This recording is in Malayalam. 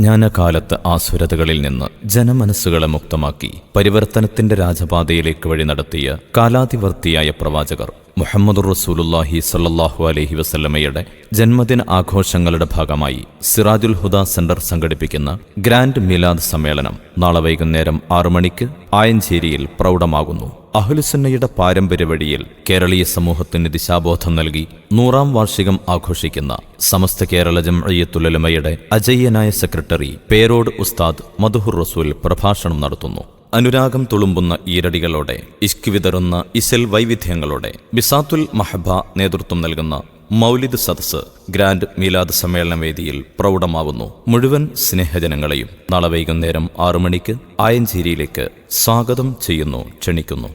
അജ്ഞാനകാലത്ത് ആസുരതകളിൽ നിന്ന് ജനമനസ്സുകളെ മുക്തമാക്കി പരിവർത്തനത്തിന്റെ രാജപാതയിലേക്ക് വഴി നടത്തിയ കാലാതിവർത്തിയായ പ്രവാചകർ മുഹമ്മദുർ റസൂലുള്ളാഹി സ്വല്ലല്ലാഹു അലൈഹി വസല്ലമയുടെ ജന്മദിന ആഘോഷങ്ങളുടെ ഭാഗമായി സിറാജുൽ ഹുദ സെന്റർ സംഘടിപ്പിക്കുന്ന ഗ്രാൻഡ് മിലാദ് സമ്മേളനം നാളെ വൈകുന്നേരം 6 മണിക്ക് ആയഞ്ചേരിയിൽ പ്രൗഢമാകുന്നു. അഹ്ലുസുന്നയുടെ പാരമ്പര്യ വഴിയിൽ കേരളീയ സമൂഹത്തിന് ദിശാബോധം നൽകി 100ാം വാർഷികം ആഘോഷിക്കുന്ന സമസ്ത കേരള ജംഇയ്യത്തുൽ ഉലമയുടെ അജയ്യനായ സെക്രട്ടറി പേരോട് ഉസ്താദ് മദ്ഹുർ റസൂൽ പ്രഭാഷണം നടത്തുന്നു. അനുരാഗം തുളുമ്പുന്ന ഈരടികളോടെ ഇഷ്ക് വിതറുന്ന ഇശൽ വൈവിധ്യങ്ങളോടെ ബിസാത്തുൽ മഹബ നേതൃത്വം നൽകുന്ന മൗലിദ് സദസ് ഗ്രാൻഡ് മീലാദ് സമ്മേളന വേദിയിൽ പ്രൗഢമാവുന്നു. മുഴുവൻ സ്നേഹജനങ്ങളെയും നാളെ വൈകുന്നേരം 6 മണിക്ക് ആയഞ്ചേരിയിലേക്ക് സ്വാഗതം ചെയ്യുന്നു, ക്ഷണിക്കുന്നു.